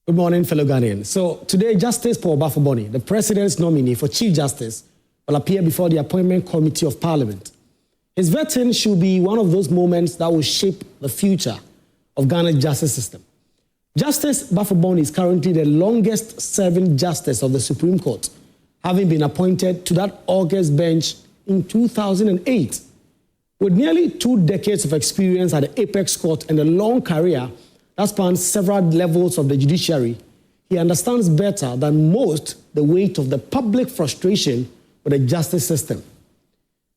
Good morning, fellow Ghanaians. So today, Justice Baffoe-Bonnie, the President's nominee for Chief Justice, will appear before the Appointment Committee of Parliament. His vetting should be one of those moments that will shape the future of Ghana's justice system. Justice Baffoe-Bonnie is currently the longest-serving justice of the Supreme Court, having been appointed to that August bench in 2008. With nearly 2 decades of experience at the Apex Court and a long career that spans several levels of the judiciary, he understands better than most the weight of the public frustration with the justice system.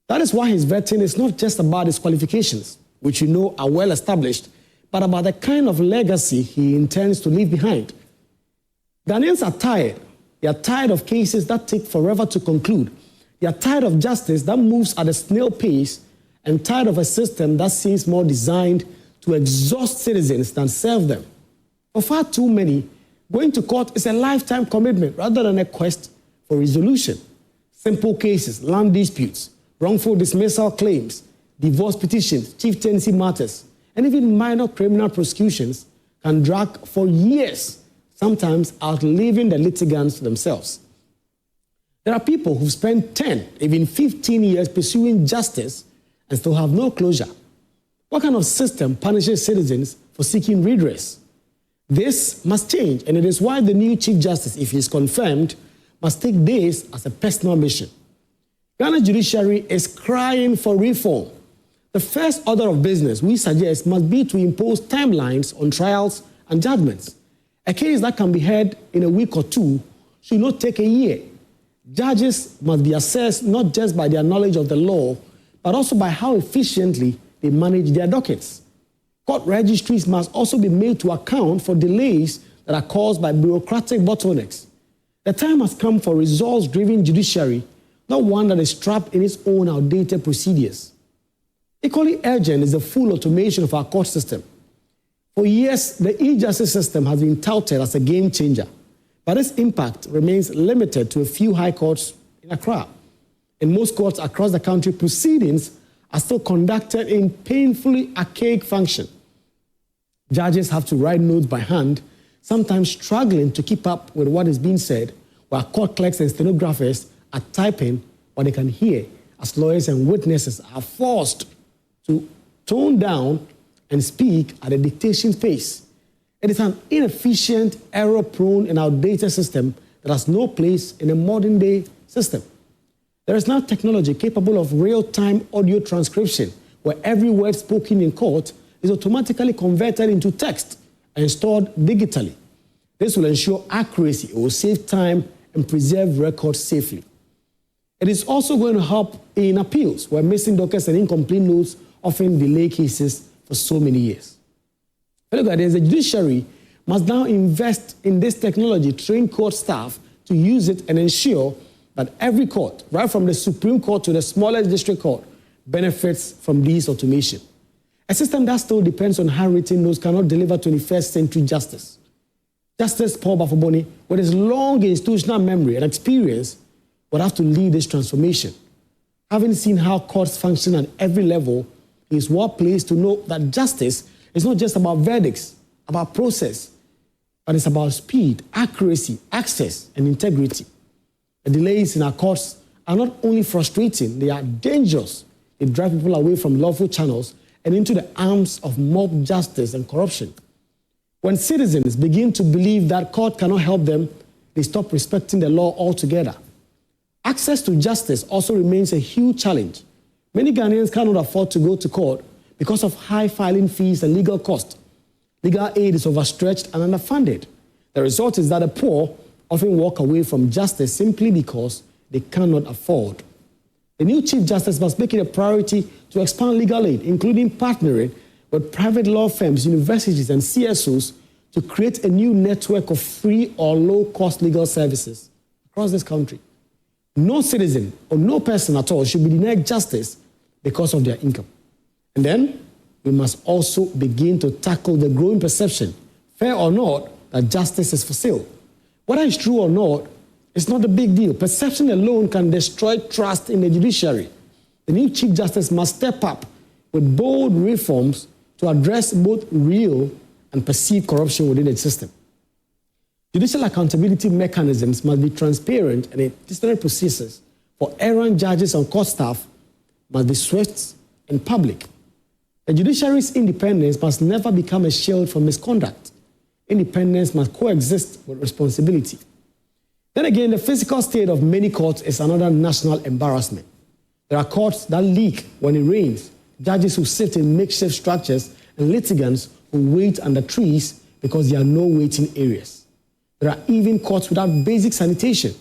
That is why his vetting is not just about his qualifications, which you know are well established, but about the kind of legacy he intends to leave behind. Ghanaians are tired. They are tired of cases that take forever to conclude. They are tired of justice that moves at a snail pace and tired of a system that seems more designed to exhaust citizens than serve them. For far too many, going to court is a lifetime commitment rather than a quest for resolution. Simple cases, land disputes, wrongful dismissal claims, divorce petitions, chieftaincy matters, and even minor criminal prosecutions can drag for years, sometimes outliving the litigants themselves. There are people who've spent 10, even 15 years pursuing justice and still have no closure. What kind of system punishes citizens for seeking redress? This must change, and it is why the new Chief Justice, if he is confirmed, must take this as a personal mission. Ghana's judiciary is crying for reform. The first order of business we suggest must be to impose timelines on trials and judgments. A case that can be heard in a week or two should not take a year. Judges must be assessed not just by their knowledge of the law, but also by how efficiently they manage their dockets. Court registries must also be made to account for delays that are caused by bureaucratic bottlenecks. The time has come for results-driven judiciary, not one that is trapped in its own outdated procedures. Equally urgent is the full automation of our court system. For years, the e-justice system has been touted as a game changer, but its impact remains limited to a few high courts in Accra. In most courts across the country, proceedings are still conducted in painfully archaic fashion. Judges have to write notes by hand, sometimes struggling to keep up with what is being said, while court clerks and stenographers are typing what they can hear, as lawyers and witnesses are forced to tone down and speak at a dictation pace. It is an inefficient, error-prone, and outdated system that has no place in a modern-day system. There is now technology capable of real-time audio transcription, where every word spoken in court is automatically converted into text and stored digitally. This will ensure accuracy, it will save time, and preserve records safely. It is also going to help in appeals, where missing dockets and incomplete notes often delay cases for so many years. But look at this, the judiciary must now invest in this technology, train court staff to use it, and ensure that every court, right from the Supreme Court to the smallest district court, benefits from this automation. A system that still depends on handwritten notes cannot deliver 21st century justice. Justice Baffoe-Bonnie, with his long institutional memory and experience, would have to lead this transformation. Having seen how courts function at every level, he is well placed to know that justice is not just about verdicts, about process, but it's about speed, accuracy, access, and integrity. The delays in our courts are not only frustrating, they are dangerous. They drive people away from lawful channels and into the arms of mob justice and corruption. When citizens begin to believe that court cannot help them, they stop respecting the law altogether. Access to justice also remains a huge challenge. Many Ghanaians cannot afford to go to court because of high filing fees and legal costs. Legal aid is overstretched and underfunded. The result is that the poor often walk away from justice simply because they cannot afford. The new Chief Justice must make it a priority to expand legal aid, including partnering with private law firms, universities, and CSOs to create a new network of free or low-cost legal services across this country. No citizen or no person at all should be denied justice because of their income. And then we must also begin to tackle the growing perception, fair or not, that justice is for sale. Whether it's true or not, it's not a big deal. Perception alone can destroy trust in the judiciary. The new Chief Justice must step up with bold reforms to address both real and perceived corruption within the system. Judicial accountability mechanisms must be transparent, and disciplinary processes for errant judges and court staff must be swift and public. The judiciary's independence must never become a shield from misconduct. Independence must coexist with responsibility. Then again, the physical state of many courts is another national embarrassment. There are courts that leak when it rains, judges who sit in makeshift structures, and litigants who wait under trees because there are no waiting areas. There are even courts without basic sanitation.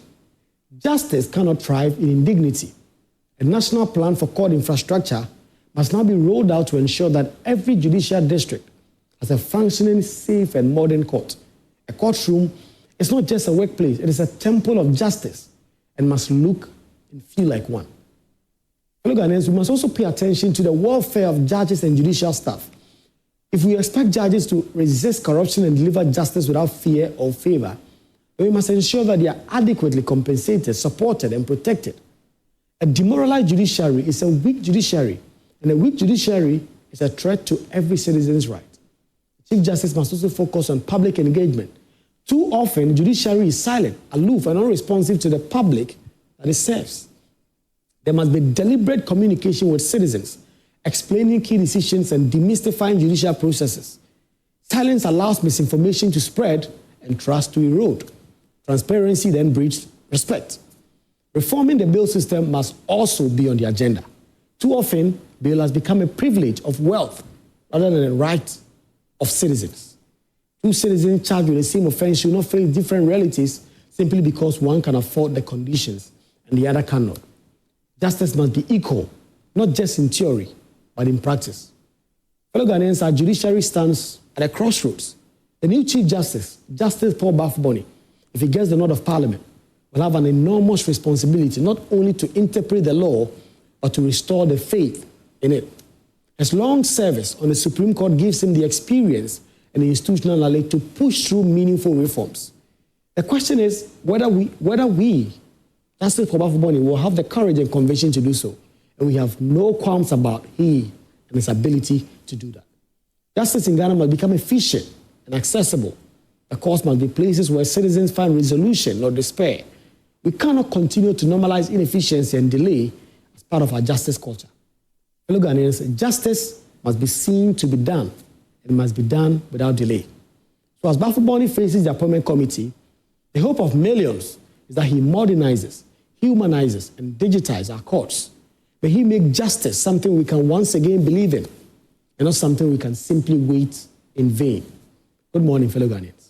Justice cannot thrive in indignity. A national plan for court infrastructure must now be rolled out to ensure that every judicial district has a functioning, safe, and modern court. A courtroom is not just a workplace, it is a temple of justice and must look and feel like one. Fellow Ghanaians, we must also pay attention to the welfare of judges and judicial staff. If we expect judges to resist corruption and deliver justice without fear or favor, then we must ensure that they are adequately compensated, supported, and protected. A demoralized judiciary is a weak judiciary, and a weak judiciary is a threat to every citizen's right. Chief Justice must also focus on public engagement. Too often, the judiciary is silent, aloof, and unresponsive to the public that it serves. There must be deliberate communication with citizens, explaining key decisions and demystifying judicial processes. Silence allows misinformation to spread and trust to erode. Transparency then breeds respect. Reforming the bail system must also be on the agenda. Too often, bail has become a privilege of wealth rather than a right of citizens. Two citizens charged with the same offense should not face different realities simply because one can afford the conditions and the other cannot. Justice must be equal, not just in theory, but in practice. Fellow Ghanaians, our judiciary stands at a crossroads. The new Chief Justice, Justice Baffoe-Bonnie, if he gets the nod of Parliament, will have an enormous responsibility not only to interpret the law, but to restore the faith in it. His long service on the Supreme Court gives him the experience and the institutional knowledge to push through meaningful reforms. The question is whether we, Justice Baffoe-Bonnie, will have the courage and conviction to do so. And we have no qualms about he and his ability to do that. Justice in Ghana must become efficient and accessible. The courts must be places where citizens find resolution, not despair. We cannot continue to normalize inefficiency and delay as part of our justice culture. Fellow Ghanaians, justice must be seen to be done, and must be done without delay. So as Baffoe-Bonnie faces the appointment committee, the hope of millions is that he modernizes, humanizes, and digitizes our courts. May he make justice something we can once again believe in, and not something we can simply wait in vain. Good morning, fellow Ghanaians.